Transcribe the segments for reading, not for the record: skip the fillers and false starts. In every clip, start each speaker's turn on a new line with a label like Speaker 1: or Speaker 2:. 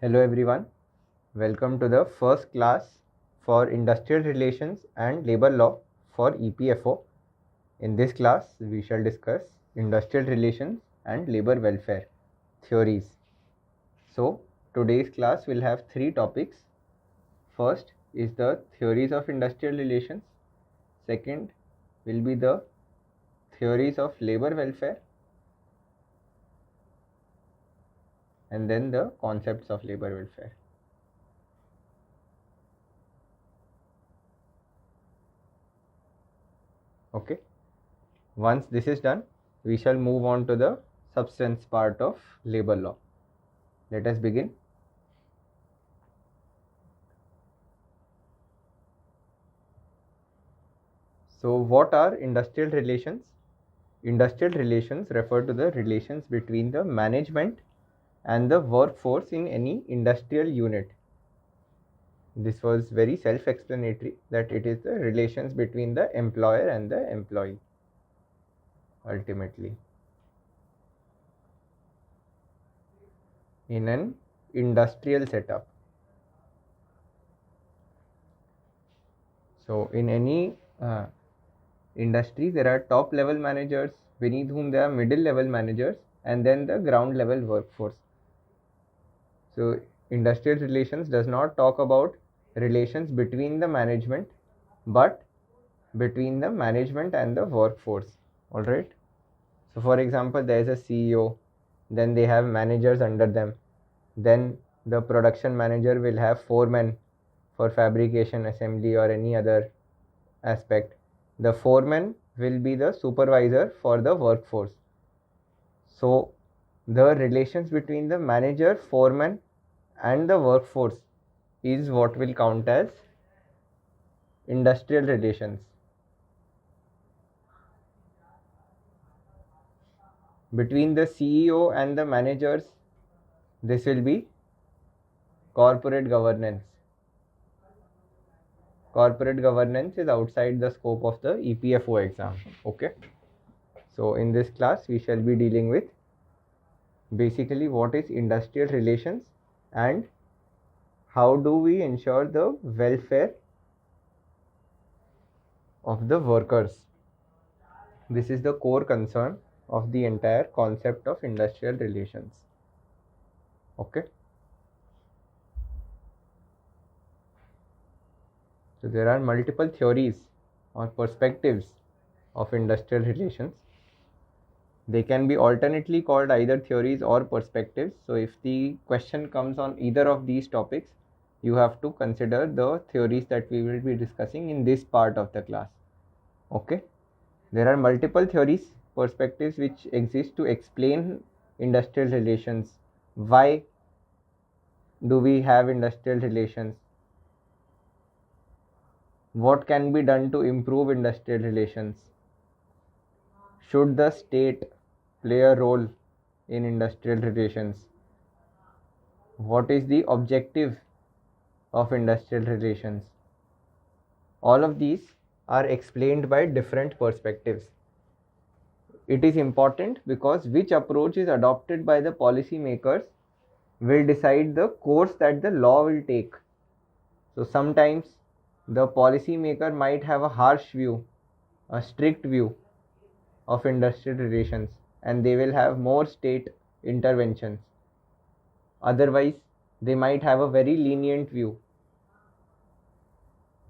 Speaker 1: Hello everyone, welcome to the first class for Industrial Relations and Labor Law for EPFO. In this class, we shall discuss Industrial Relations and Labor Welfare theories. So, today's class will have three topics. First is the theories of industrial relations. Second will be the theories of labor welfare. And then the concepts of labor welfare. Okay. Once this is done, we shall move on to the substance part of labor law. Let us begin. So, what are industrial relations? Industrial relations refer to the relations between the management and the workforce in any industrial unit. This was very self-explanatory that it is the relations between the employer and the employee ultimately in an industrial setup. So, in any industry, there are top level managers, beneath whom there are middle level managers, and then the ground level workforce. So, industrial relations does not talk about relations between the management, but between the management and the workforce. All right. So, for example, there is a CEO, then they have managers under them, then the production manager will have foremen for fabrication, assembly, or any other aspect. The foreman will be the supervisor for the workforce. So, the relations between the manager, foreman, and the workforce is what will count as industrial relations. Between the CEO and the managers, this will be corporate governance. Corporate governance is outside the scope of the EPFO exam. Okay. So, in this class, we shall be dealing with basically what is industrial relations and how do we ensure the welfare of the workers. This is the core concern of the entire concept of industrial relations. Okay. So there are multiple theories or perspectives of industrial relations. They can be alternately called either theories or perspectives. So if the question comes on either of these topics, you have to consider the theories that we will be discussing in this part of the class. Okay. There are multiple theories, perspectives which exist to explain industrial relations. Why do we have industrial relations? What can be done to improve industrial relations? Should the state play a role in industrial relations? What is the objective of industrial relations? All of these are explained by different perspectives. It is important because which approach is adopted by the policy makers will decide the course that the law will take. So sometimes the policy maker might have a harsh view, a strict view of industrial relations, and they will have more state interventions. Otherwise, they might have a very lenient view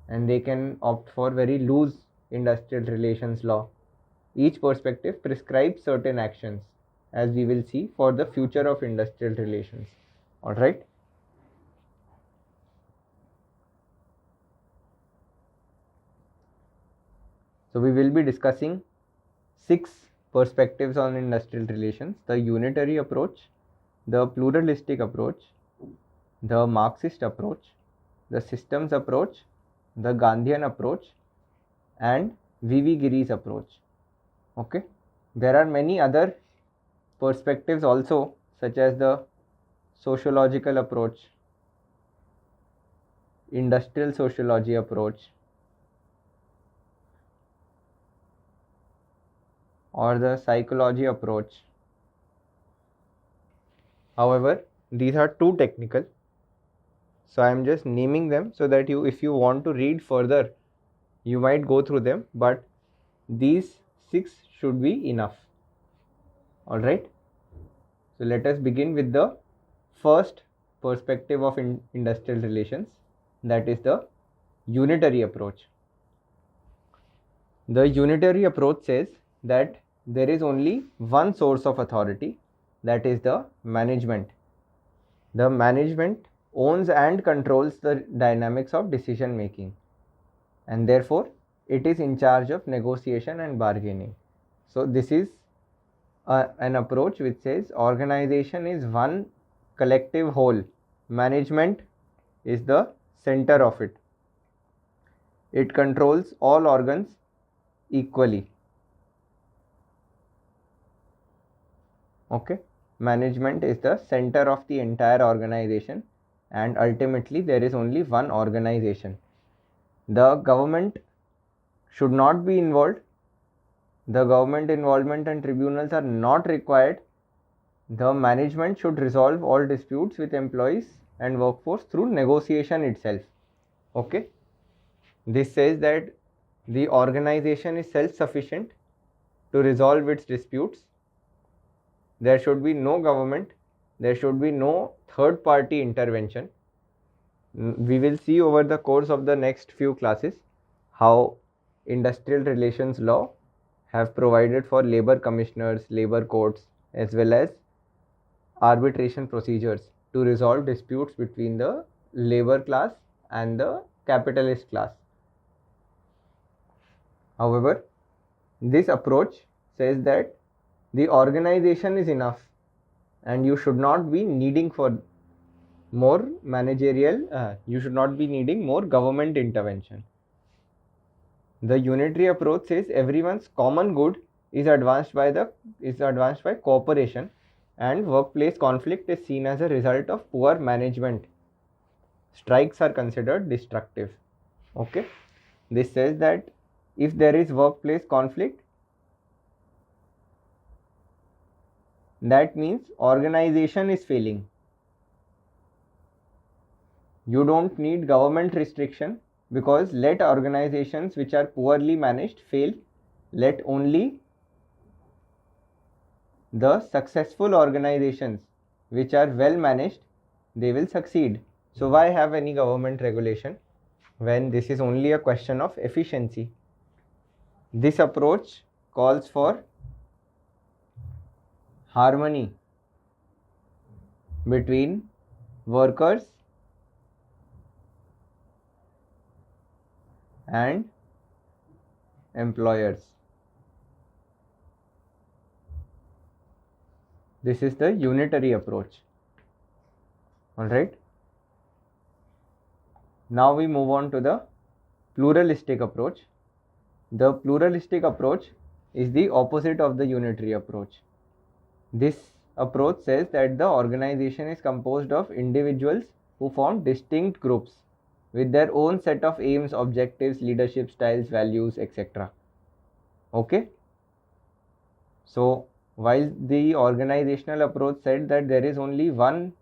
Speaker 1: and they can opt for very loose industrial relations law. Each perspective prescribes certain actions, as we will see for the future of industrial relations. All right. So we will be discussing 6 perspectives on industrial relations: the unitary approach, the pluralistic approach, the Marxist approach, the systems approach, the Gandhian approach, and V.V. Giri's approach. Okay. There are many other perspectives also, such as the sociological approach, industrial sociology approach, or the psychology approach. However, these are too technical. So I am just naming them so that you, if you want to read further, you might go through them, but these 6 should be enough. Alright. So let us begin with the first perspective of industrial relations, that is the unitary approach. The unitary approach says that there is only one source of authority, that is the management. The management owns and controls the dynamics of decision making, and therefore it is in charge of negotiation and bargaining. So this is an approach which says organization is one collective whole. Management is the center of it. It controls all organs equally. Okay, management is the center of the entire organization, and ultimately there is only one organization. The government should not be involved. The government involvement and tribunals are not required. The management should resolve all disputes with employees and workforce through negotiation itself. Okay, this says that the organization is self-sufficient to resolve its disputes. There should be no government, there should be no third party intervention. We will see over the course of the next few classes how industrial relations law have provided for labor commissioners, labor courts, as well as arbitration procedures to resolve disputes between the labor class and the capitalist class. However, this approach says that the organization is enough and you should not be needing for more managerial, you should not be needing more government intervention. The unitary approach says everyone's common good is advanced by cooperation, and workplace conflict is seen as a result of poor management. Strikes are considered destructive. Okay, this says that if there is workplace conflict, that means organization is failing. You don't need government restriction, because let organizations which are poorly managed fail. Let only the successful organizations which are well managed, they will succeed. So why have any government regulation when this is only a question of efficiency? This approach calls for harmony between workers and employers. This is the unitary approach. Alright. Now we move on to the pluralistic approach. The pluralistic approach is the opposite of the unitary approach. This approach says that the organization is composed of individuals who form distinct groups with their own set of aims, objectives, leadership styles, values, etc. Okay. So while the organizational approach said that there is only one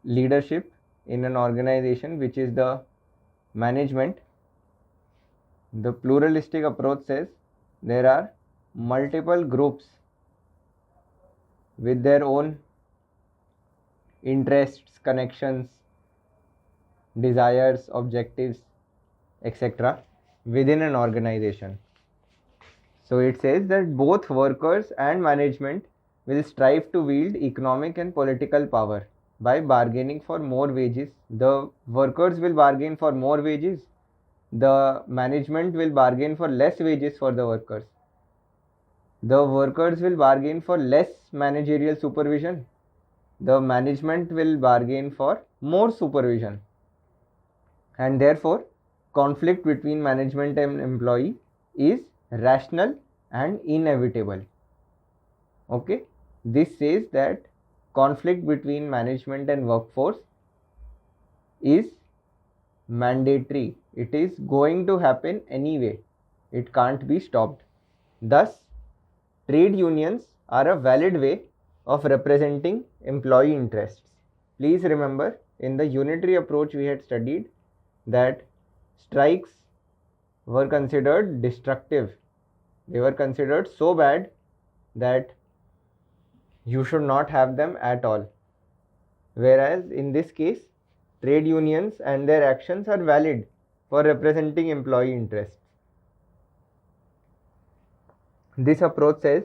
Speaker 1: leadership in an organization, which is the management, the pluralistic approach says there are multiple groups with their own interests, connections, desires, objectives, etc. within an organization. So it says that both workers and management will strive to wield economic and political power by bargaining for more wages. The workers will bargain for more wages. The management will bargain for less wages for the workers. The workers will bargain for less managerial supervision. The management will bargain for more supervision. And therefore, conflict between management and employee is rational and inevitable. Okay, this says that conflict between management and workforce is mandatory. It is going to happen anyway. It can't be stopped. Thus, trade unions are a valid way of representing employee interests. Please remember, in the unitary approach we had studied that strikes were considered destructive. They were considered so bad that you should not have them at all. Whereas in this case, trade unions and their actions are valid for representing employee interests. This approach says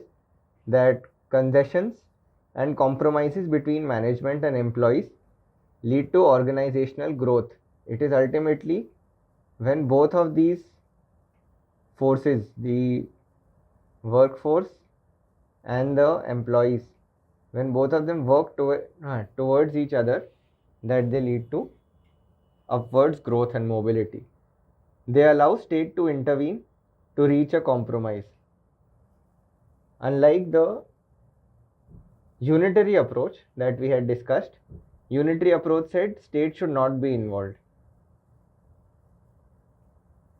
Speaker 1: that concessions and compromises between management and employees lead to organizational growth. It is ultimately when both of these forces, the workforce and the employees, when both of them work towards each other, that they lead to upwards growth and mobility. They allow state to intervene to reach a compromise. Unlike the unitary approach that we had discussed, unitary approach said state should not be involved.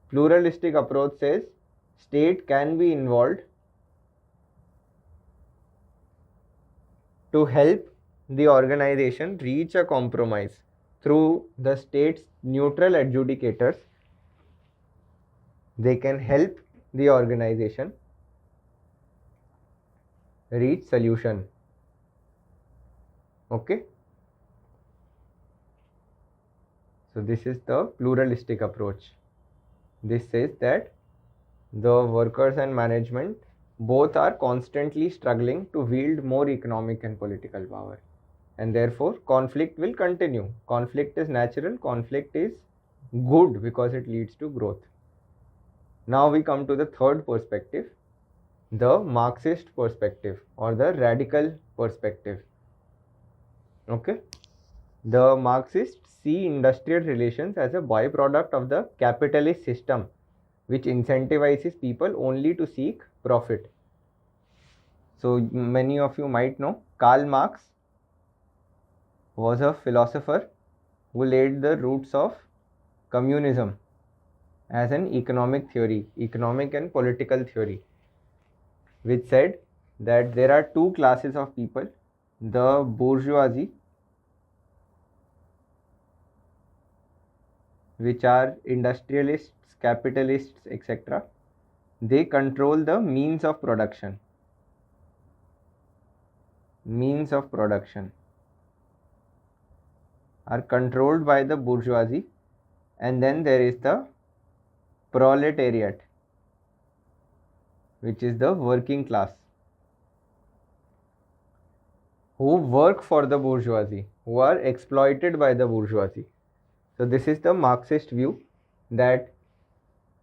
Speaker 1: Pluralistic approach says state can be involved to help the organization reach a compromise through the state's neutral adjudicators. They can help the organization reach solution. Okay. So this is the pluralistic approach. This says that the workers and management both are constantly struggling to wield more economic and political power, and therefore conflict will continue. Conflict is natural, conflict is good because it leads to growth. Now we come to the third perspective, the Marxist perspective or the radical perspective. Okay. The Marxists see industrial relations as a byproduct of the capitalist system, which incentivizes people only to seek profit. So many of you might know Karl Marx was a philosopher who laid the roots of communism as an economic theory, economic and political theory, which said that there are two classes of people, the bourgeoisie, which are industrialists, capitalists, etc. They control the means of production. Means of production are controlled by the bourgeoisie, and then there is the proletariat, which is the working class, who work for the bourgeoisie, who are exploited by the bourgeoisie. So this is the Marxist view that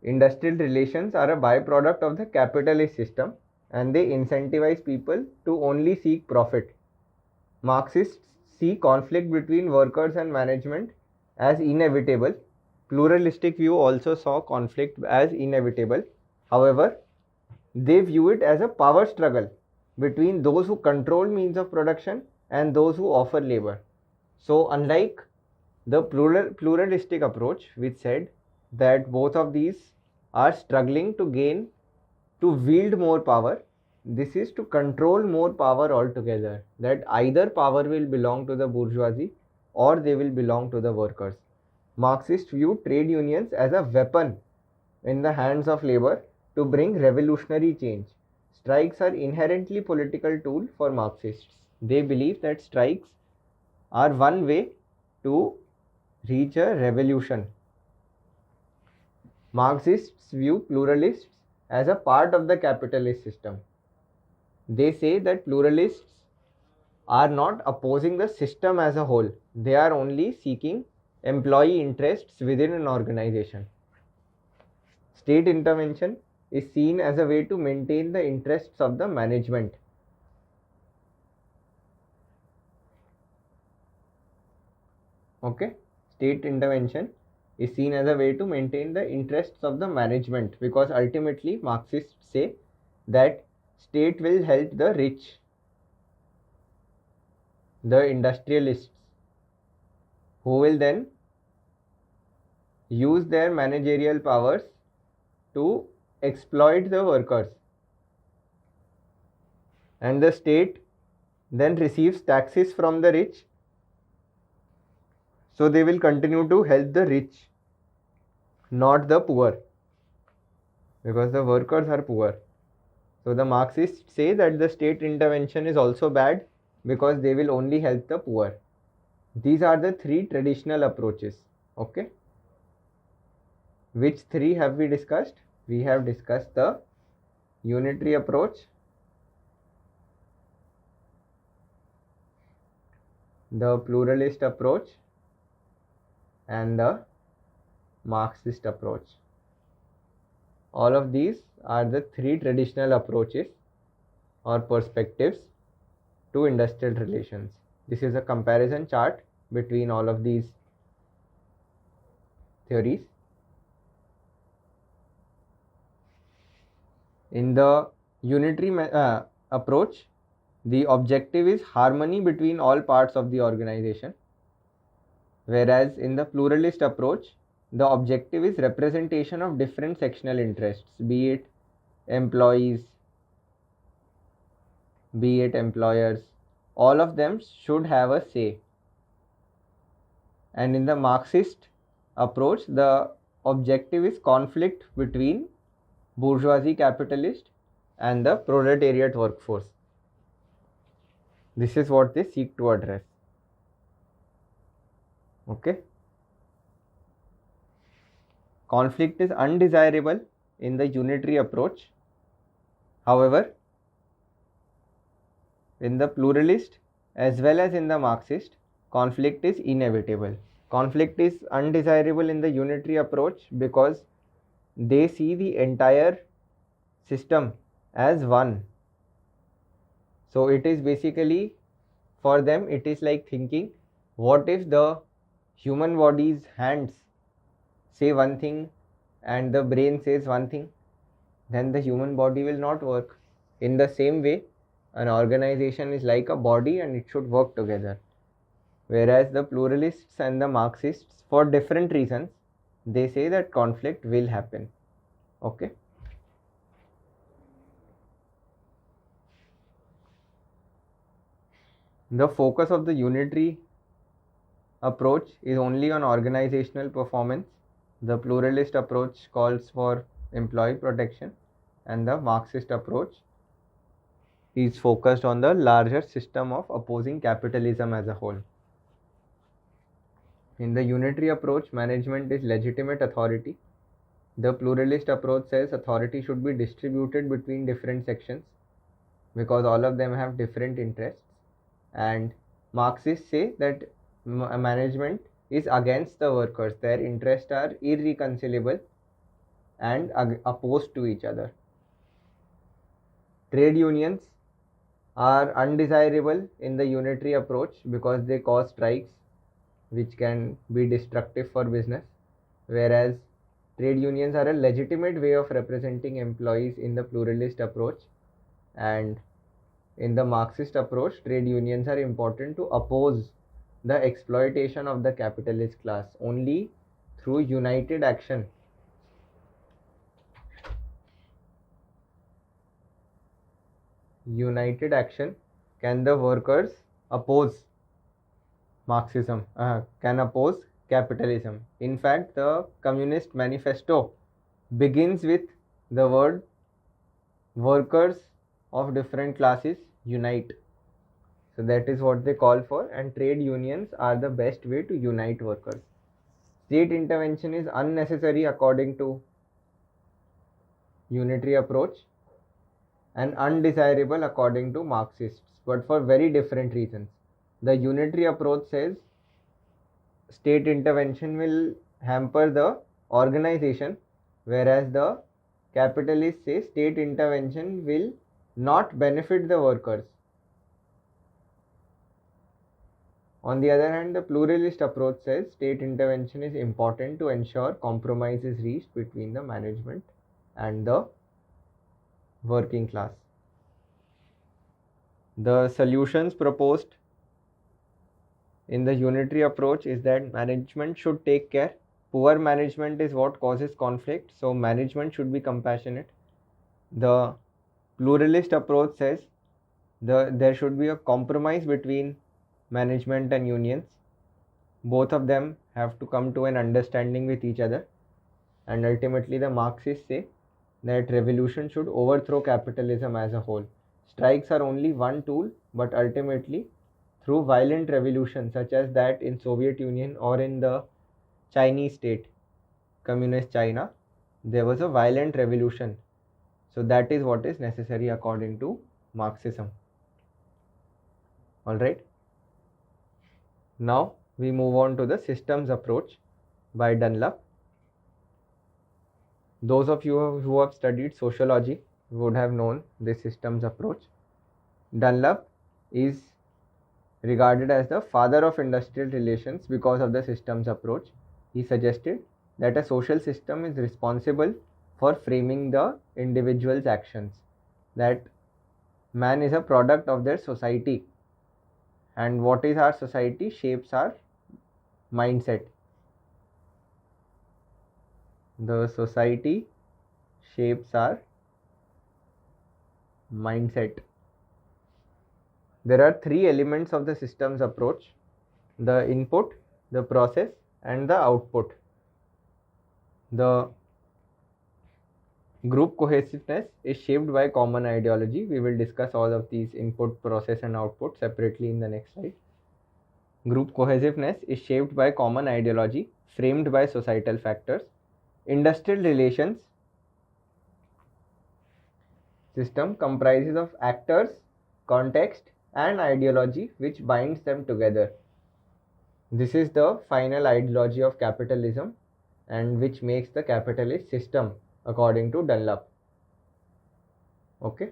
Speaker 1: industrial relations are a byproduct of the capitalist system and they incentivize people to only seek profit. Marxists see conflict between workers and management as inevitable. Pluralistic view also saw conflict as inevitable. However, they view it as a power struggle between those who control means of production and those who offer labor. So unlike the pluralistic approach, which said that both of these are struggling to wield more power, this is to control more power altogether, that either power will belong to the bourgeoisie or they will belong to the workers. Marxists view trade unions as a weapon in the hands of labor to bring revolutionary change. Strikes are inherently political tool for Marxists. They believe that strikes are one way to reach a revolution. Marxists view pluralists as a part of the capitalist system. They say that pluralists are not opposing the system as a whole. They are only seeking employee interests within an organization. State intervention is seen as a way to maintain the interests of the management. Okay, state intervention is seen as a way to maintain the interests of the management, because ultimately Marxists say that state will help the rich, the industrialists, who will then use their managerial powers to exploit the workers, and the state then receives taxes from the rich So they will continue to help the rich, not the poor, because the workers are poor. So the Marxists say that the state intervention is also bad because they will only help the poor. These are the three traditional approaches. Okay. Which three have we discussed? We have discussed the unitary approach, the pluralist approach, and the Marxist approach. All of these are the three traditional approaches or perspectives to industrial relations. This is a comparison chart between all of these theories. In the unitary approach, the objective is harmony between all parts of the organization, whereas in the pluralist approach, the objective is representation of different sectional interests, be it employees, be it employers. All of them should have a say. And in the Marxist approach, the objective is conflict between bourgeoisie capitalist and the proletariat workforce. This is what they seek to address. Okay. Conflict is undesirable in the unitary approach. However, in the pluralist as well as in the Marxist, conflict is inevitable. Conflict is undesirable in the unitary approach because they see the entire system as one. So it is basically, for them, it is like thinking, what if the human body's hands say one thing and the brain says one thing? Then the human body will not work. In the same way, an organization is like a body and it should work together. Whereas the pluralists and the Marxists, for different reasons, they say that conflict will happen. Okay. The focus of the unitary approach is only on organizational performance. The pluralist approach calls for employee protection, and the Marxist approach is focused on the larger system of opposing capitalism as a whole. In the unitary approach, management is legitimate authority. The pluralist approach says authority should be distributed between different sections because all of them have different interests. And Marxists say that management is against the workers. Their interests are irreconcilable and opposed to each other. Trade unions are undesirable in the unitary approach because they cause strikes which can be destructive for business, whereas trade unions are a legitimate way of representing employees in the pluralist approach. And in the Marxist approach, trade unions are important to oppose the exploitation of the capitalist class. Only through united action can the workers oppose Marxism, can oppose capitalism. In fact, the Communist Manifesto begins with the word workers of different classes unite. So that is what they call for, and trade unions are the best way to unite workers. State intervention is unnecessary according to unitary approach and undesirable according to Marxists, but for very different reasons. The unitary approach says state intervention will hamper the organization, whereas the capitalists say state intervention will not benefit the workers. On the other hand, the pluralist approach says state intervention is important to ensure compromise is reached between the management and the working class. The solutions proposed in the unitary approach is that management should take care. Poor management is what causes conflict, so management should be compassionate. The pluralist approach says there should be a compromise between management and unions. both of them have to come to an understanding with each other, and ultimately the Marxists say that revolution should overthrow capitalism as a whole. Strikes are only one tool, but ultimately through violent revolution such as that in Soviet Union or in the Chinese state, communist China, there was a violent revolution. So that is what is necessary according to Marxism. Alright. Now we move on to the systems approach by Dunlop. Those of you who have studied sociology would have known this systems approach. Dunlop is regarded as the father of industrial relations because of the systems approach. He suggested that a social system is responsible for framing the individual's actions, that man is a product of their society, and what is our society shapes our mindset. The society shapes our mindset. There are three elements of the systems approach: the input, the process, and the output. The group cohesiveness is shaped by common ideology. We will discuss all of these input, process, and output separately in the next slide. Group cohesiveness is shaped by common ideology framed by societal factors. Industrial relations system comprises of actors, context, and ideology which binds them together. This is the final ideology of capitalism and which makes the capitalist system according to Dunlop. Okay.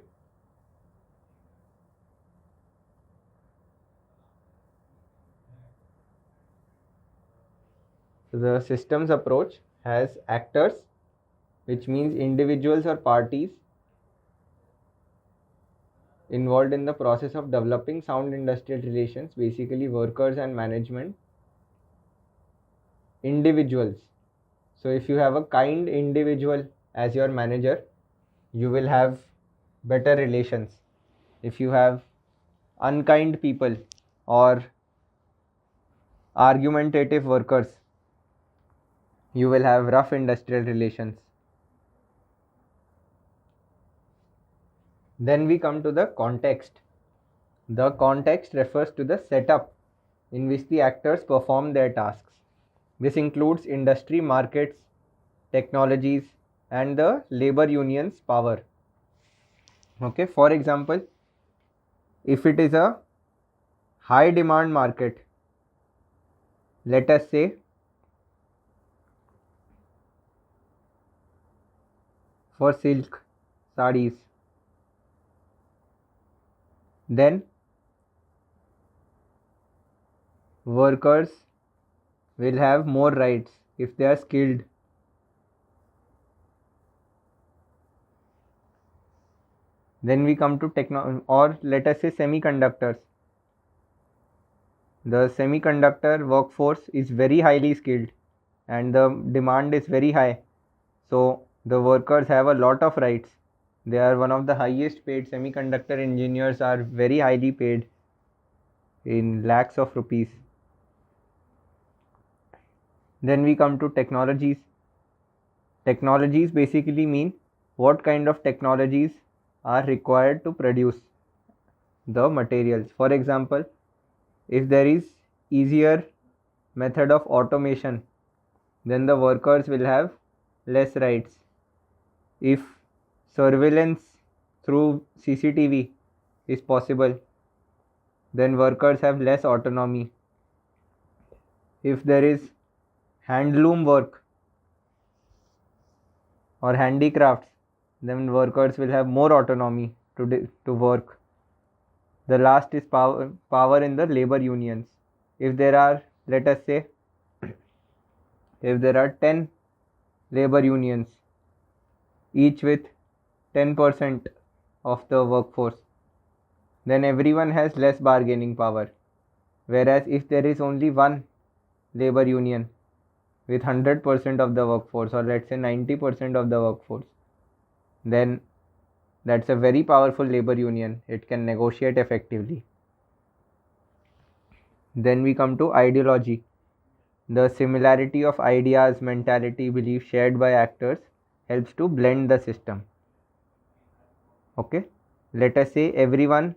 Speaker 1: So the systems approach has actors, which means individuals or parties involved in the process of developing sound industrial relations, basically workers and management. Individuals. So if you have a kind individual as your manager, you will have better relations. If you have unkind people or argumentative workers, you will have rough industrial relations. Then we come to the context. The context refers to the setup in which the actors perform their tasks. This includes industry, markets, technologies, and the labor union's power. Okay, for example, if it is a high demand market, let us say for silk sarees, then workers will have more rights if they are skilled. Then we come to or let us say semiconductors. The semiconductor workforce is very highly skilled and the demand is very high. So the workers have a lot of rights. They are one of the highest paid. Semiconductor engineers are very highly paid in lakhs of rupees. Then we come to technologies. Technologies basically mean what kind of technologies are required to produce the materials. For example, if there is easier method of automation, then the workers will have less rights. If surveillance through CCTV is possible, then workers have less autonomy. If there is handloom work or handicrafts, then workers will have more autonomy to work. The last is power in the labor unions. If there are, let us say, if there are 10 labor unions, each with 10% of the workforce, then everyone has less bargaining power. Whereas if there is only one labor union with 100% of the workforce, or let's say 90% of the workforce, then that's a very powerful labor union. It can negotiate effectively. Then we come to ideology. The similarity of ideas, mentality, belief shared by actors helps to blend the system. Okay, let us say everyone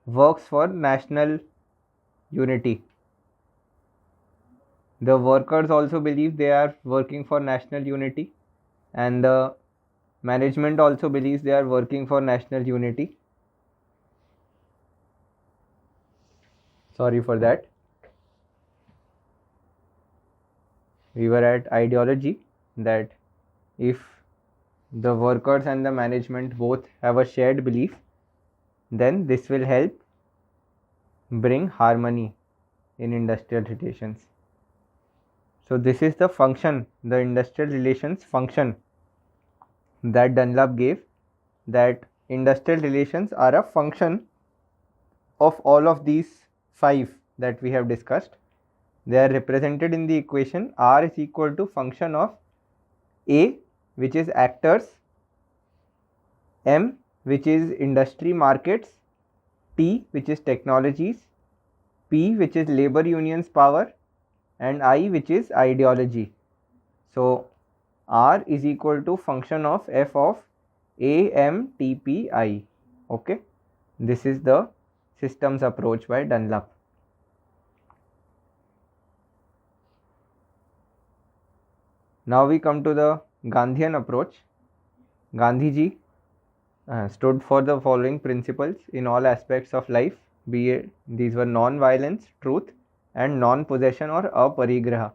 Speaker 1: works for national unity. The workers also believe they are working for national unity, and the management also believes they are working for national unity. Sorry for that. We were at ideology, that if the workers and the management both have a shared belief, then this will help bring harmony in industrial relations. So this is the function, the industrial relations function that Dunlop gave, that industrial relations are a function of all of these 5 that we have discussed. They are represented in the equation. R is equal to function of A, which is actors, M, which is industry markets, T, which is technologies, P, which is labor unions power, and I, which is ideology. So R is equal to function of F of A, M, T, P, I. Okay, this is the systems approach by Dunlop. Now we come to the Gandhian approach. Gandhiji stood for the following principles in all aspects of life, be it these were non-violence, truth, and non-possession or aparigraha.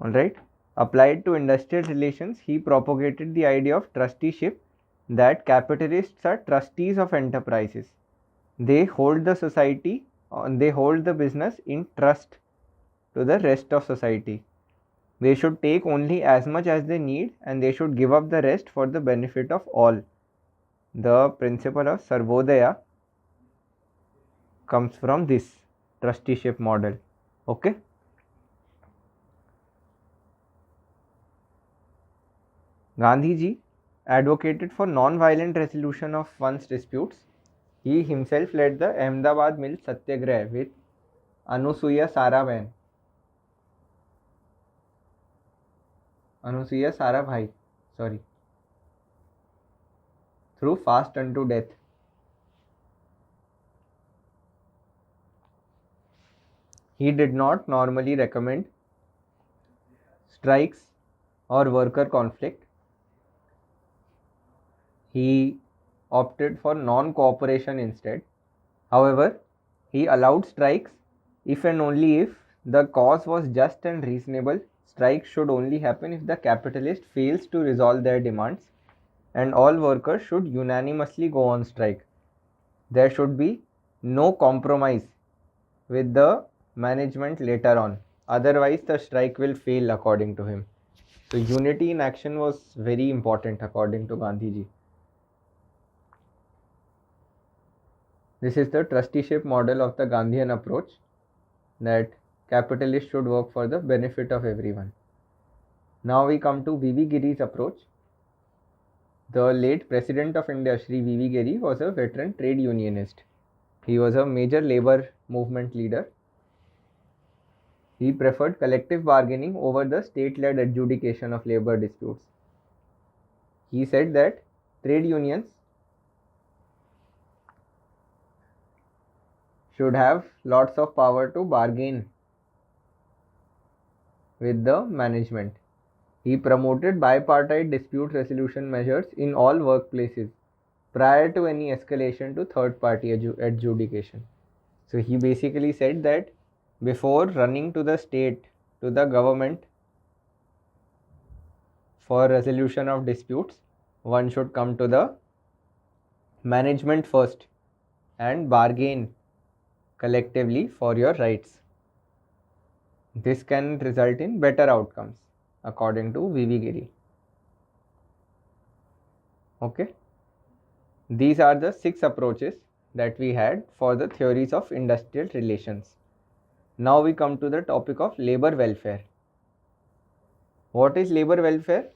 Speaker 1: Alright, applied to industrial relations, he propagated the idea of trusteeship, that capitalists are trustees of enterprises. They hold the society, they hold the business in trust to the rest of society. They should take only as much as they need, and they should give up the rest for the benefit of all. The principle of Sarvodaya comes from this trusteeship model. Okay. Gandhiji advocated for non-violent resolution of one's disputes. He himself led the Ahmedabad Mill Satyagraha with Anusuya Sarabhai, through fast unto death. He did not normally recommend strikes or worker conflict. He opted for non-cooperation instead. However, he allowed strikes if and only if the cause was just and reasonable. Strikes should only happen if the capitalist fails to resolve their demands, and all workers should unanimously go on strike. There should be no compromise with the management later on. Otherwise, the strike will fail, according to him. So, unity in action was very important, according to Gandhiji. This is the trusteeship model of the Gandhian approach, that capitalists should work for the benefit of everyone. Now we come to V.V. Giri's approach. The late President of India, Shri V.V. Giri, was a veteran trade unionist. He was a major labor movement leader. He preferred collective bargaining over the state-led adjudication of labor disputes. He said that trade unions should have lots of power to bargain with the management. He promoted bipartite dispute resolution measures in all workplaces prior to any escalation to third-party adjudication. So he basically said that before running to the state, to the government for resolution of disputes, one should come to the management first and bargain collectively for your rights. This can result in better outcomes, according to V.V. Giri. Okay. These are the 6 approaches that we had for the theories of industrial relations. Now we come to the topic of labor welfare. What is labor welfare?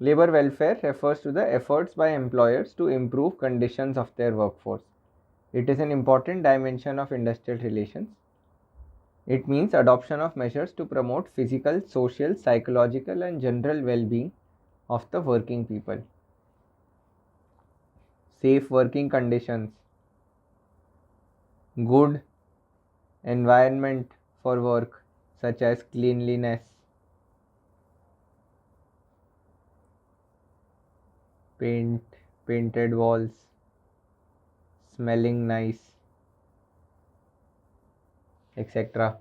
Speaker 1: Labor welfare refers to the efforts by employers to improve conditions of their workforce. It is an important dimension of industrial relations. It means adoption of measures to promote physical, social, psychological and general well-being of the working people. Safe working conditions, good environment for work such as cleanliness, painted walls, smelling nice, etc.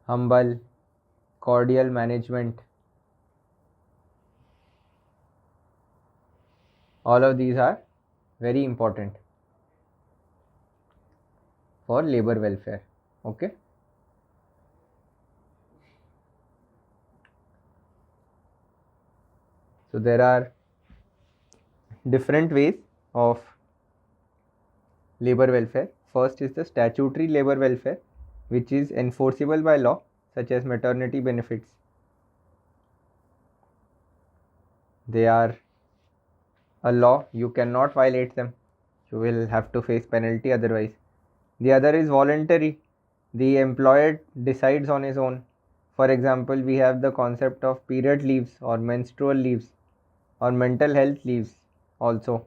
Speaker 1: Humble, cordial management. All of these are very important for labor welfare. Okay. So there are different ways of labor welfare. First is the statutory labor welfare, which is enforceable by law, such as maternity benefits. They are a law, you cannot violate them. You will have to face penalty otherwise. The other is voluntary. The employer decides on his own. For example, we have the concept of period leaves or menstrual leaves or mental health leaves also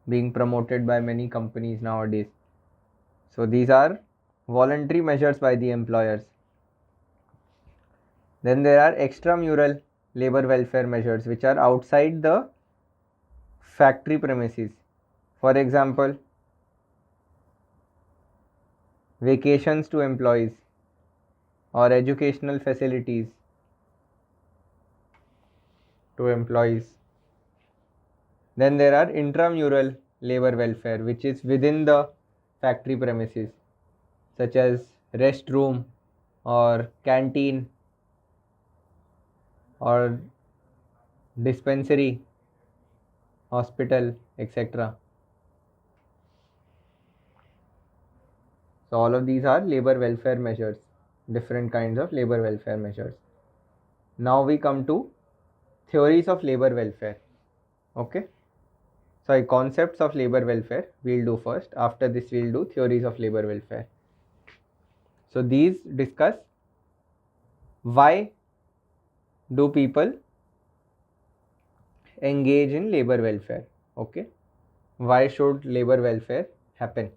Speaker 1: being promoted by many companies nowadays. So these are voluntary measures by the employers. Then there are extramural labor welfare measures which are outside the factory premises. For example, vacations to employees or educational facilities to employees. Then there are intramural labor welfare which is within the factory premises, such as restroom or canteen or dispensary, hospital, etc. So all of these are labor welfare measures, different kinds of labor welfare measures. Now we come to theories of labor welfare. Okay. Sorry, concepts of labor welfare we'll do first. After this we'll do theories of labor welfare. So these discuss why do people engage in labor welfare. Okay. Why should labor welfare happen?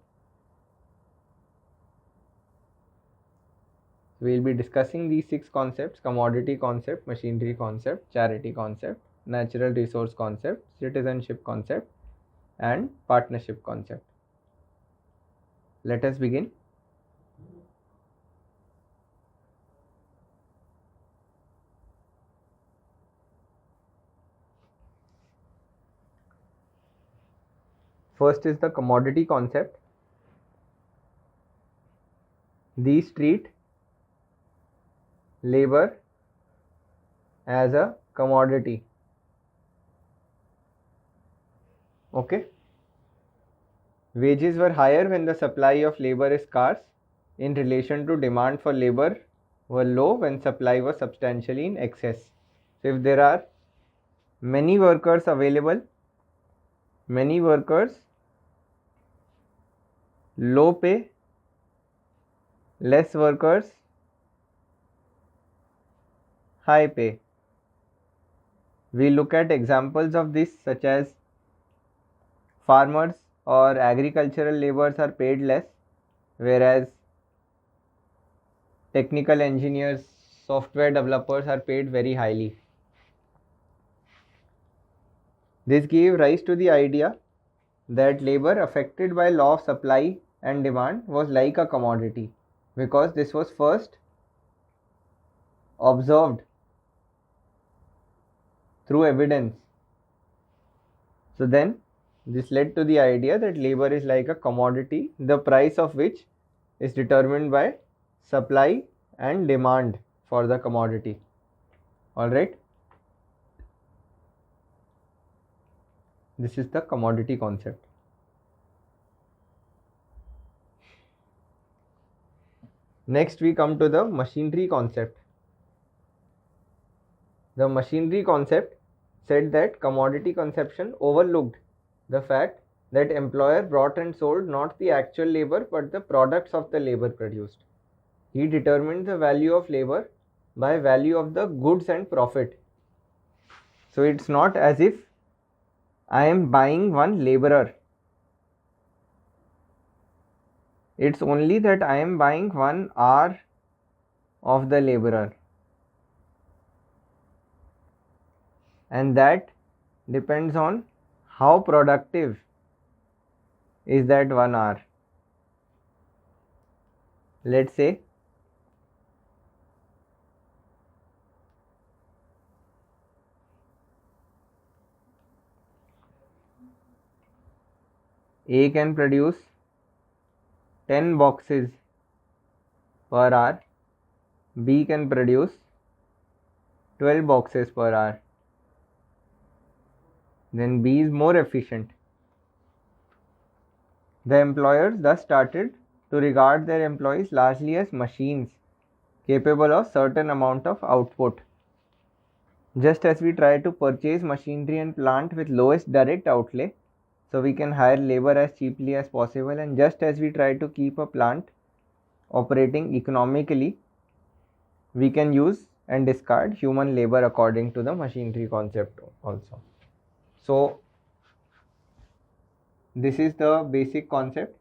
Speaker 1: We'll be discussing these 6 concepts: commodity concept, machinery concept, charity concept, natural resource concept, citizenship concept and partnership concept. Let us begin. First is the commodity concept. These treat labor as a commodity. Okay. Wages were higher when the supply of labor is scarce in relation to demand for labor were low when supply was substantially in excess. So if there are many workers available, many workers, low pay, less workers, high pay. We look at examples of this such as farmers or agricultural laborers are paid less, whereas technical engineers, software developers are paid very highly. This gave rise to the idea that labor affected by law of supply and demand was like a commodity, because this was first observed through evidence. So then this led to the idea that labor is like a commodity, the price of which is determined by supply and demand for the commodity. Alright. This is the commodity concept. Next we come to the machinery concept. The machinery concept said that commodity conception overlooked the fact that employer brought and sold not the actual labor but the products of the labor produced. He determined the value of labor by value of the goods and profit. So it's not as if I am buying one laborer. It's only that I am buying 1 hour of the laborer, and that depends on how productive is that 1 hour. Let's say A can produce 10 boxes per hour, B can produce 12 boxes per hour. Then B is more efficient. The employers thus started to regard their employees largely as machines capable of certain amount of output. Just as we try to purchase machinery and plant with lowest direct outlay, so we can hire labor as cheaply as possible, and just as we try to keep a plant operating economically, we can use and discard human labor according to the machinery concept also. So this is the basic concept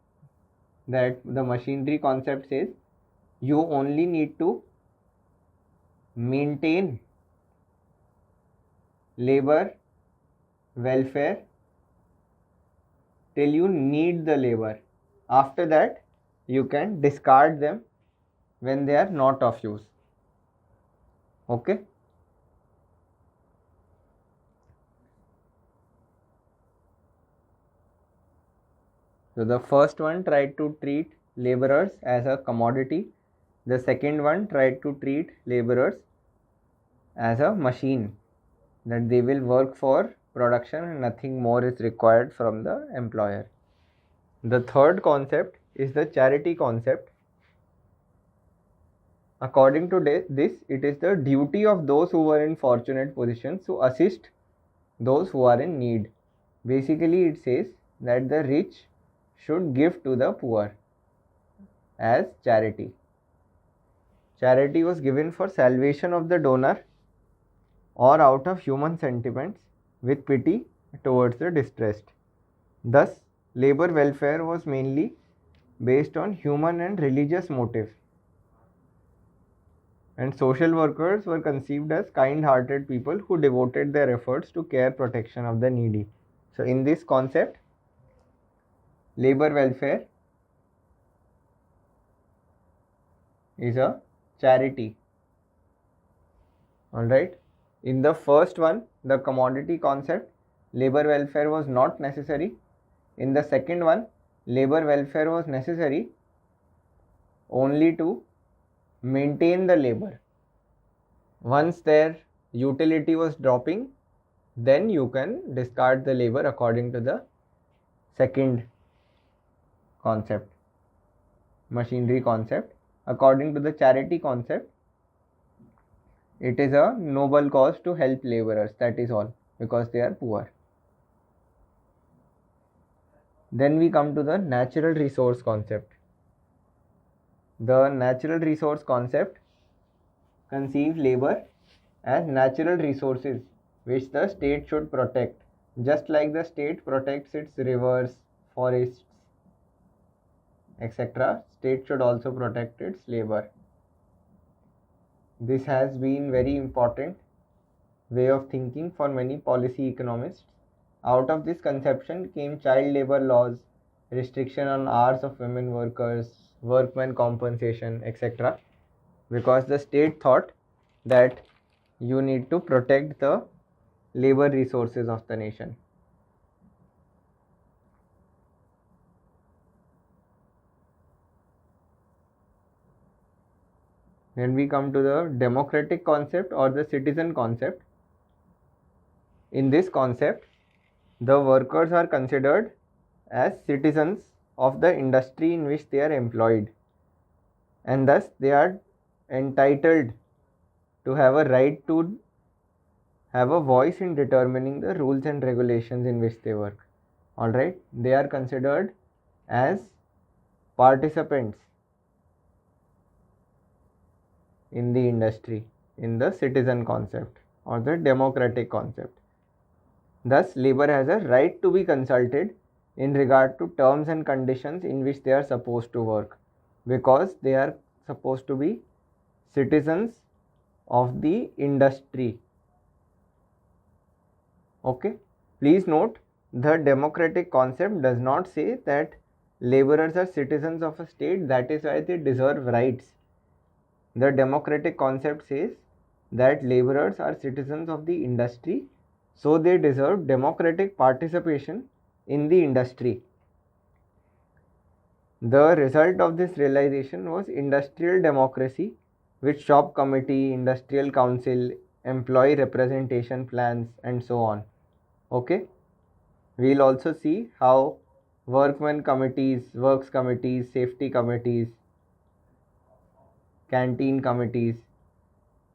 Speaker 1: that the machinery concept says. You only need to maintain labor welfare till you need the labor. After that, you can discard them when they are not of use. Okay. So the first one tried to treat laborers as a commodity. The second one tried to treat laborers as a machine, that they will work for production and nothing more is required from the employer. The third concept is the charity concept. According to this, it is the duty of those who were in fortunate positions to assist those who are in need. Basically, it says that the rich should give to the poor as charity. Charity was given for salvation of the donor or out of human sentiments with pity towards the distressed. Thus, labor welfare was mainly based on human and religious motive, and social workers were conceived as kind-hearted people who devoted their efforts to care protection of the needy. So in this concept, labor welfare is a charity. Alright. In the first one, the commodity concept, labor welfare was not necessary. In the second one, labor welfare was necessary only to maintain the labor. Once their utility was dropping, then you can discard the labor according to the second concept, machinery concept. According to the charity concept, it is a noble cause to help laborers, that is all, because they are poor. Then we come to the natural resource concept. The natural resource concept conceives labor as natural resources which the state should protect, just like the state protects its rivers, forests, etc. State should also protect its labor. This has been very important way of thinking for many policy economists. Out of this conception came child labor laws, restriction on hours of women workers, workmen compensation, etc. Because the state thought that you need to protect the labor resources of the nation. Then we come to the democratic concept or the citizen concept. In this concept, the workers are considered as citizens of the industry in which they are employed, and thus they are entitled to have a right to have a voice in determining the rules and regulations in which they work. All right, they are considered as participants in the industry, in the citizen concept or the democratic concept. Thus, labor has a right to be consulted in regard to terms and conditions in which they are supposed to work, because they are supposed to be citizens of the industry. Okay, please note, the democratic concept does not say that laborers are citizens of a state, that is why they deserve rights. The democratic concept says that laborers are citizens of the industry, so they deserve democratic participation in the industry. The result of this realization was industrial democracy, with shop committee, industrial council, employee representation plans, and so on. Okay, we'll also see how workmen committees, works committees, safety committees, canteen committees,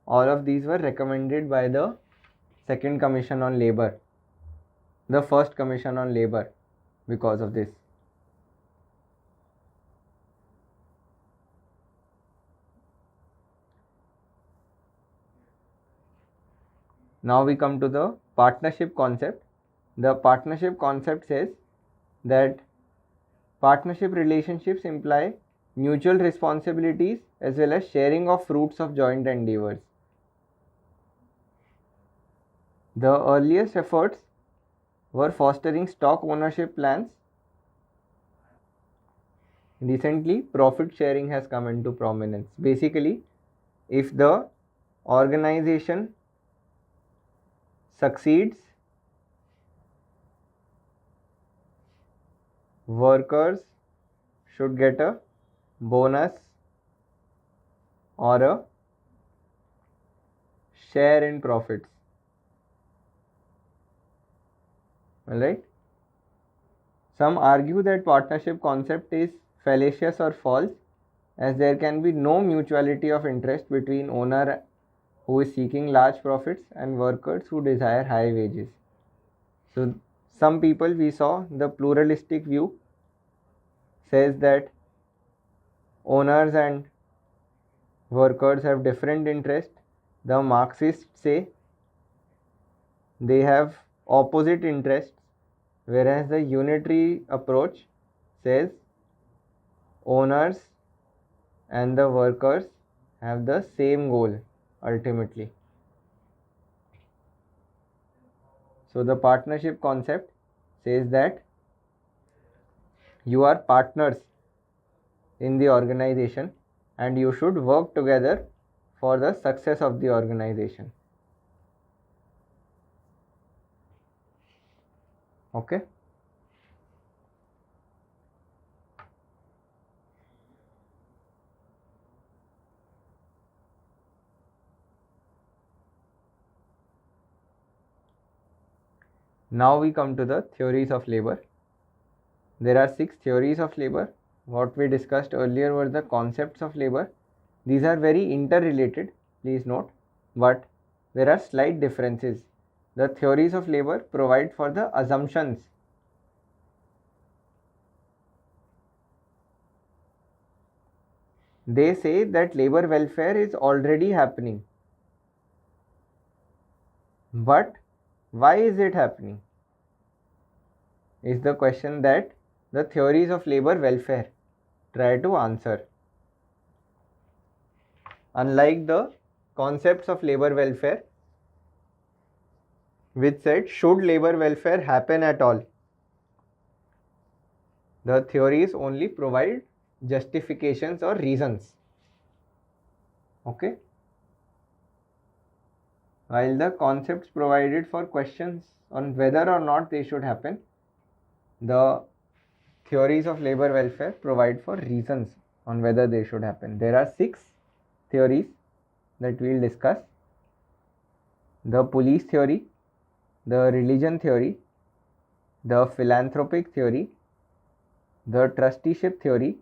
Speaker 1: all of these were recommended by the Second Commission on Labor, the First Commission on Labor, because of this. Now we come to the partnership concept. The partnership concept says that partnership relationships imply mutual responsibilities as well as sharing of fruits of joint endeavors. The earliest efforts were fostering stock ownership plans. Recently, profit sharing has come into prominence. Basically, if the organization succeeds, workers should get a bonus or a share in profits. Alright. Some argue that partnership concept is fallacious or false, as there can be no mutuality of interest between owner who is seeking large profits and workers who desire high wages. So some people, we saw the pluralistic view says that owners and workers have different interests. The Marxists say they have opposite interests, whereas the unitary approach says owners and the workers have the same goal ultimately. So the partnership concept says that you are partners in the organization and you should work together for the success of the organization. Okay. Now we come to the theories of labor. There are 6 theories of labor. What we discussed earlier were the concepts of labor. These are very interrelated, please note, but there are slight differences. The theories of labor provide for the assumptions. They say that labor welfare is already happening. But why is it happening? Is the question that the theories of labor welfare try to answer. Unlike the concepts of labor welfare, which said, should labor welfare happen at all? The theories only provide justifications or reasons. Okay. While the concepts provided for questions on whether or not they should happen, the theories of labor welfare provide for reasons on whether they should happen. There are 6 theories that we will discuss. The police theory, the religion theory, the philanthropic theory, the trusteeship theory,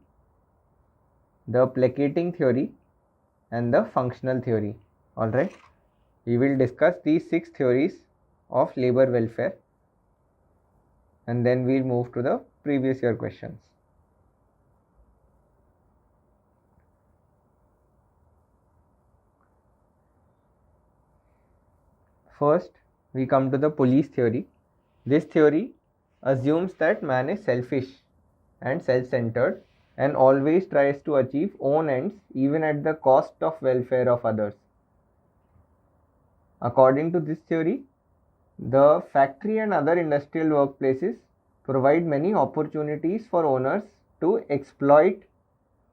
Speaker 1: the placating theory, and the functional theory. Alright, we will discuss these 6 theories of labor welfare. and then we'll move to the previous year questions. First, we come to the police theory. This theory assumes that man is selfish and self-centered and always tries to achieve own ends even at the cost of welfare of others. According to this theory, the factory and other industrial workplaces provide many opportunities for owners to exploit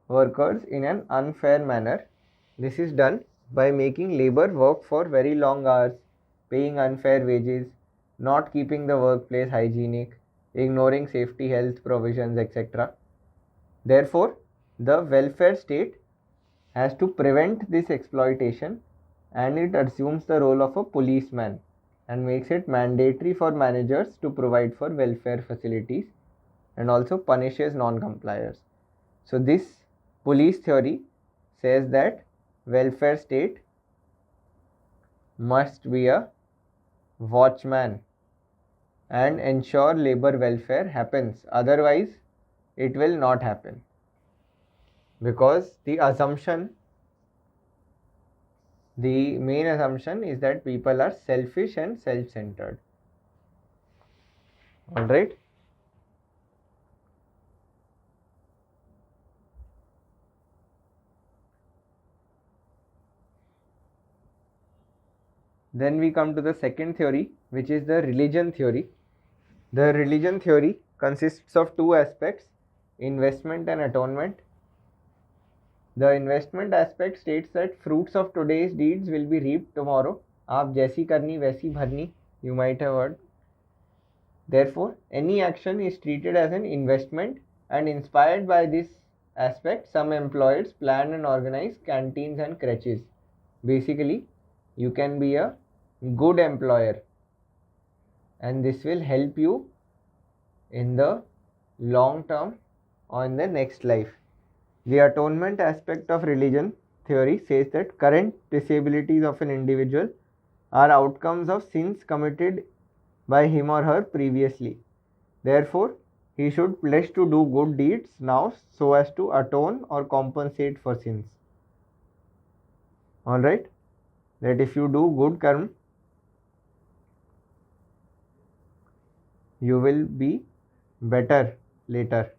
Speaker 1: workers in an unfair manner. This is done by making labor work for very long hours, paying unfair wages, not keeping the workplace hygienic, ignoring safety health provisions, etc. Therefore, the welfare state has to prevent this exploitation, and it assumes the role of a policeman and makes it mandatory for managers to provide for welfare facilities and also punishes non-compliers. So this police theory says that welfare state must be a watchman and ensure labor welfare happens, otherwise it will not happen, because the main assumption is that people are selfish and self-centered. Alright. Then we come to the second theory, which is the religion theory. The religion theory consists of two aspects, investment and atonement. The investment aspect states that fruits of today's deeds will be reaped tomorrow. आप जैसी करनी वैसी भरनी, you might have heard. Therefore, any action is treated as an investment, and inspired by this aspect, some employers plan and organize canteens and creches. Basically, you can be a good employer, and this will help you in the long term or in the next life. The atonement aspect of religion theory says that current disabilities of an individual are outcomes of sins committed by him or her previously. Therefore, he should pledge to do good deeds now so as to atone or compensate for sins. Alright? That if you do good karma, you will be better later.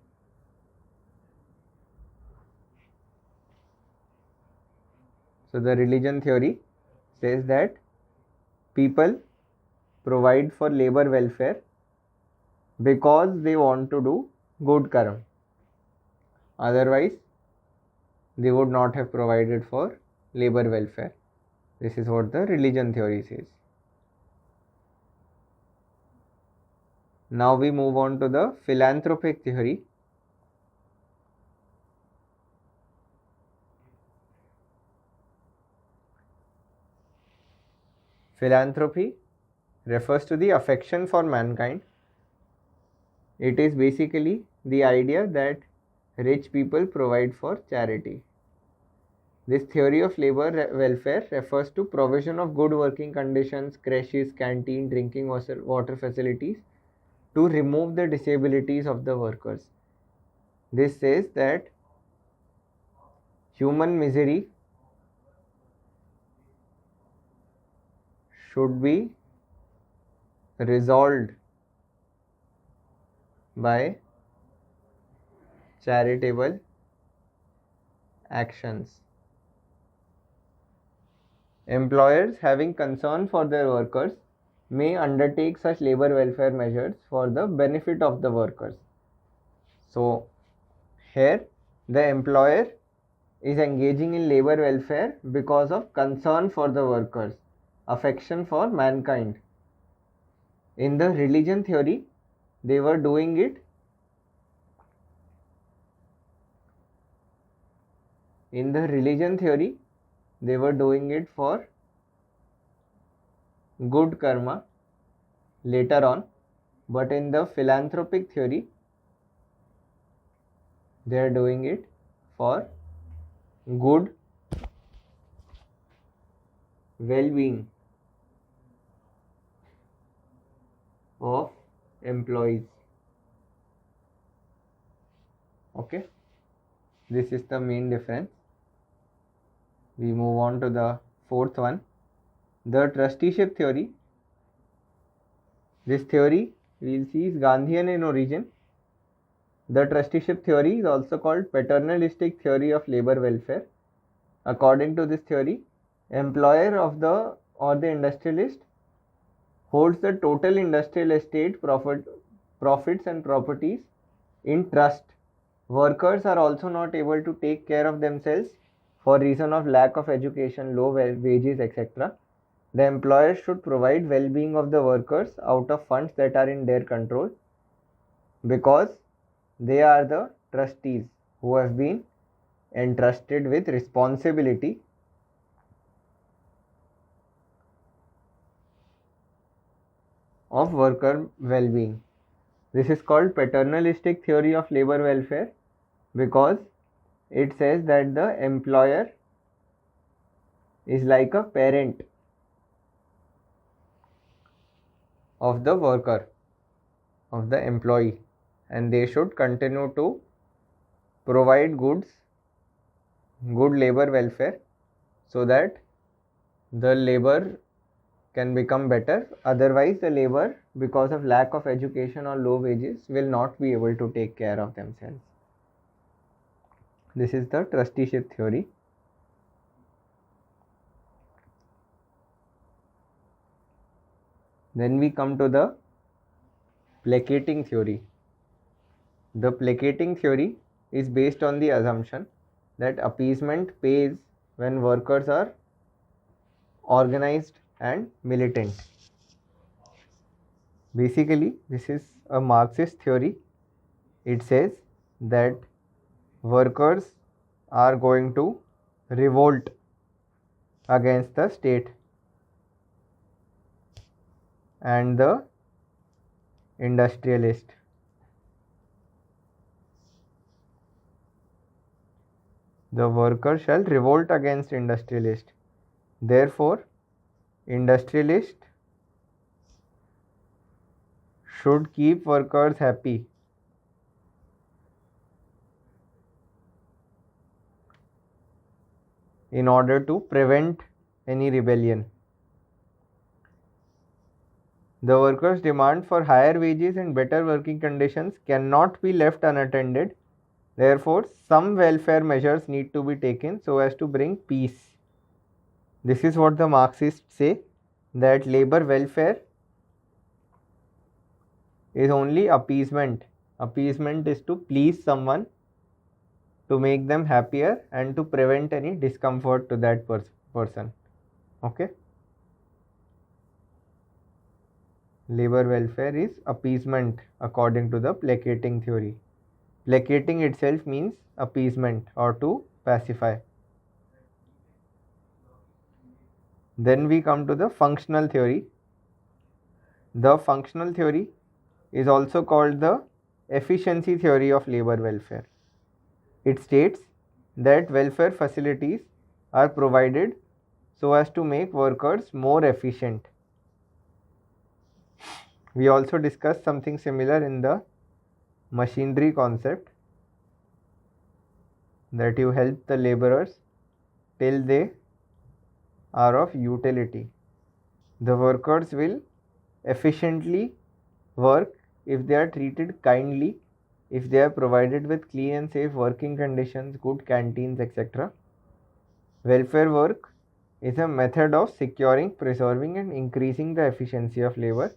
Speaker 1: So the religion theory says that people provide for labor welfare because they want to do good karma. Otherwise, they would not have provided for labor welfare. This is what the religion theory says. Now we move on to the philanthropic theory. Philanthropy refers to the affection for mankind. It is basically the idea that rich people provide for charity. This theory of labor welfare refers to provision of good working conditions, creches, canteen, drinking water facilities to remove the disabilities of the workers. This says that human misery should be resolved by charitable actions. Employers having concern for their workers may undertake such labor welfare measures for the benefit of the workers. So, here the employer is engaging in labor welfare because of concern for the workers, affection for mankind. In the religion theory, they were doing it for good karma later on, but in the philanthropic theory, they are doing it for good well-being of employees. Okay, this is the main difference. We move on to the fourth one, the trusteeship theory. This theory we will see is Gandhian in origin. The trusteeship theory is also called paternalistic theory of labor welfare. According to this theory, employer of the or the industrialist holds the total industrial estate, profits and properties in trust. Workers are also not able to take care of themselves for reason of lack of education, low wages, etc. The employer should provide well-being of the workers out of funds that are in their control, because they are the trustees who have been entrusted with responsibility of worker well-being. This is called paternalistic theory of labor welfare because it says that the employer is like a parent of the worker, of the employee, and they should continue to provide good labor welfare so that the labor can become better. Otherwise, the labor, because of lack of education or low wages, will not be able to take care of themselves. This is the trusteeship theory. Then we come to the placating theory. The placating theory is based on the assumption that appeasement pays when workers are organized and militant. Basically, this is a Marxist theory. It says that workers are going to revolt against the state and the industrialist. The worker shall revolt against industrialist. Therefore, industrialist should keep workers happy. In order to prevent any rebellion. The workers' demand for higher wages and better working conditions cannot be left unattended. Therefore, some welfare measures need to be taken so as to bring peace. This is what the Marxists say, that labor welfare is only appeasement. Appeasement is to please someone, to make them happier and to prevent any discomfort to that person. Okay. Labor welfare is appeasement according to the placating theory. Placating itself means appeasement or to pacify. Then we come to the functional theory. The functional theory is also called the efficiency theory of labor welfare. It states that welfare facilities are provided so as to make workers more efficient. We also discussed something similar in the machinery concept, that you help the laborers till they are of utility. The workers will efficiently work if they are treated kindly, if they are provided with clean and safe working conditions, good canteens, etc. Welfare work is a method of securing, preserving and increasing the efficiency of labor,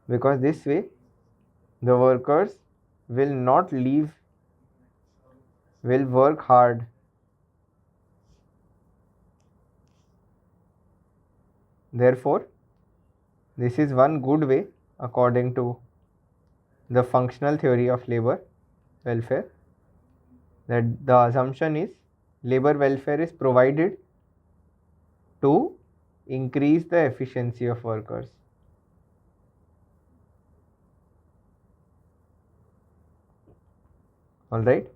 Speaker 1: because this way the workers will not leave, will work hard. Therefore, this is one good way according to the functional theory of labor welfare, that the assumption is labor welfare is provided to increase the efficiency of workers. Alright,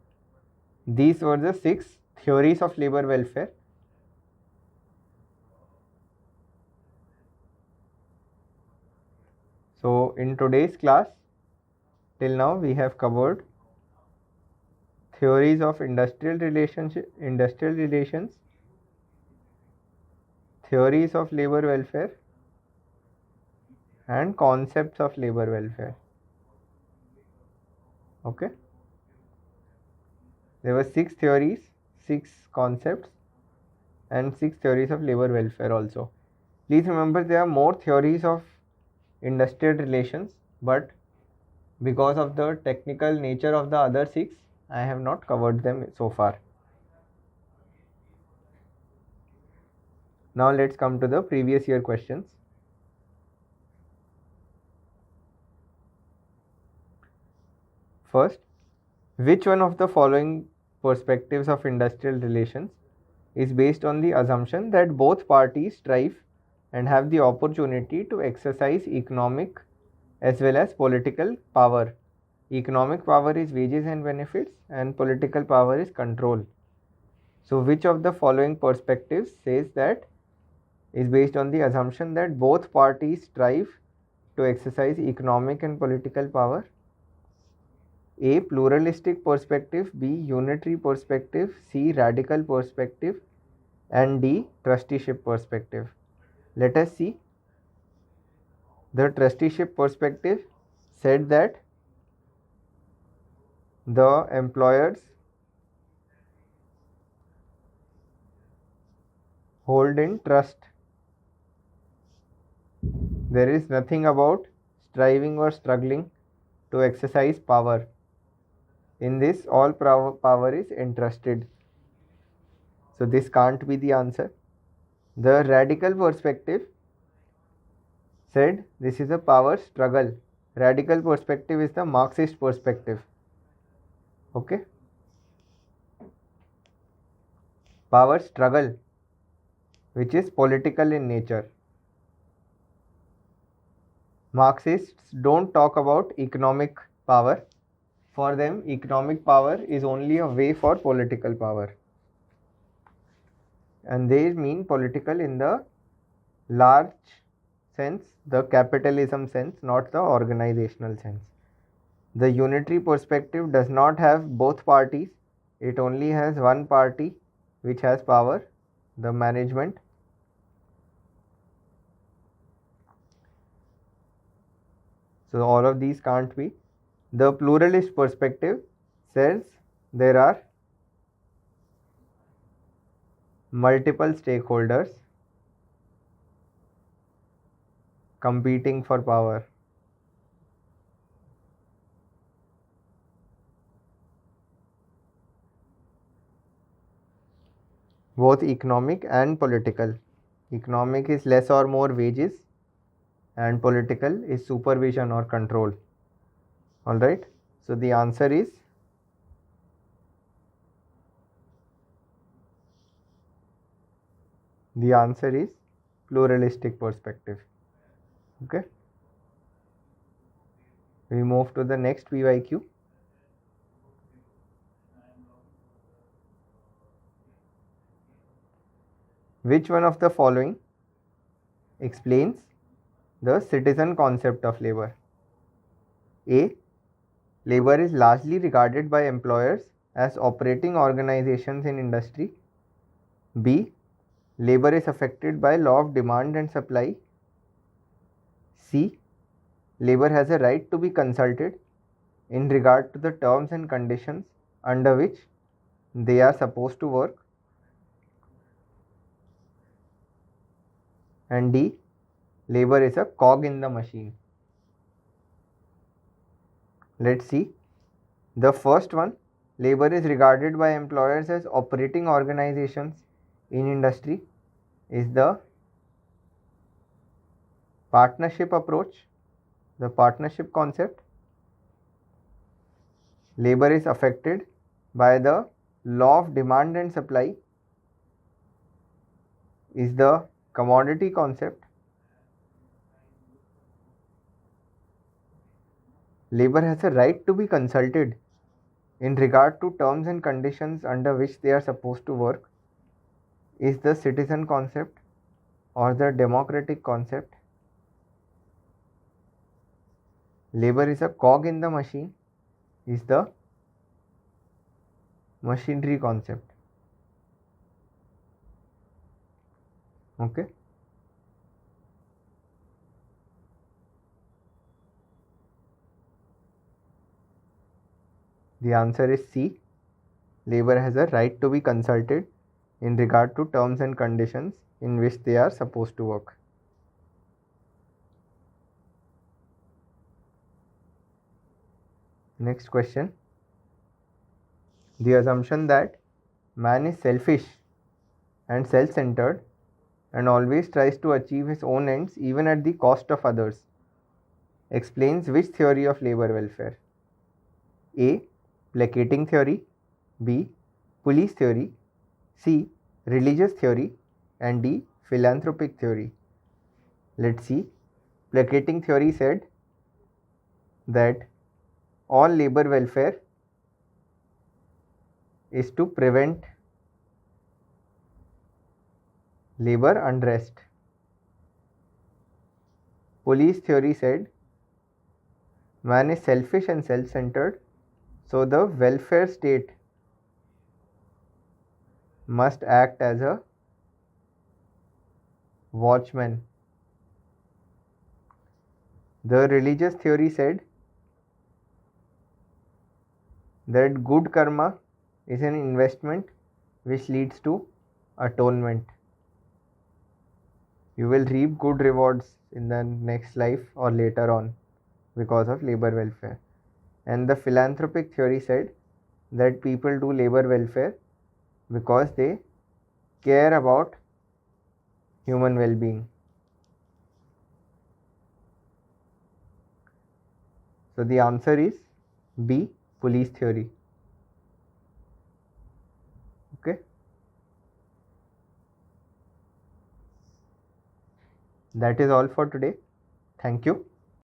Speaker 1: these were the 6 theories of labor welfare. So in today's class, till now we have covered theories of industrial relations, theories of labor welfare, and concepts of labor welfare. Okay, there were 6 theories, 6 concepts, and 6 theories of labor welfare also. Please remember there are more theories of industrial relations, but because of the technical nature of the other 6, I have not covered them so far. Now let's come to the previous year questions. First, which one of the following perspectives of industrial relations is based on the assumption that both parties strive and have the opportunity to exercise economic as well as political power? Economic power is wages and benefits, and political power is control. So, which of the following perspectives says that is based on the assumption that both parties strive to exercise economic and political power? A. Pluralistic perspective, B. Unitary perspective, C. Radical perspective, and D. Trusteeship perspective. Let us see. The trusteeship perspective said that the employers hold in trust. There is nothing about striving or struggling to exercise power. In this, all power is entrusted. So, this can't be the answer. The radical perspective said this is a power struggle. Radical perspective is the Marxist perspective. Okay. Power struggle, which is political in nature. Marxists don't talk about economic power. For them, economic power is only a way for political power. And they mean political in the large sense, the capitalism sense, not the organizational sense. The unitary perspective does not have both parties. It only has one party which has power, the management. So all of these can't be. The pluralist perspective says there are multiple stakeholders competing for power. Both economic and political. Economic is less or more wages, and political is supervision or control. Alright, so the answer is pluralistic perspective. Okay, we move to the next PYQ. Which one of the following explains the citizen concept of labor? A. Labor is largely regarded by employers as operating organizations in industry. B. Labor is affected by law of demand and supply. C. Labor has a right to be consulted in regard to the terms and conditions under which they are supposed to work. And D. Labor is a cog in the machine. Let's see. The first one, labor is regarded by employers as operating organizations in industry, is the partnership approach, the partnership concept. Labor is affected by the law of demand and supply, is the commodity concept. Labor has a right to be consulted in regard to terms and conditions under which they are supposed to work, is the citizen concept or the democratic concept. Labor is a cog in the machine, is the machinery concept. Okay. The answer is C. Labor has a right to be consulted in regard to terms and conditions in which they are supposed to work. Next question. The assumption that man is selfish and self-centered and always tries to achieve his own ends even at the cost of others explains which theory of labor welfare? A. Placating theory, B. Police theory, C. Religious theory, and D. Philanthropic theory. Let's see. Placating theory said that all labor welfare is to prevent labor unrest. Police theory said man is selfish and self-centered, so the welfare state must act as a watchman. The religious theory said that good karma is an investment which leads to atonement. You will reap good rewards in the next life or later on because of labor welfare. And the philanthropic theory said that people do labor welfare because they care about human well-being. So the answer is B, police theory. Okay. That is all for today. Thank you.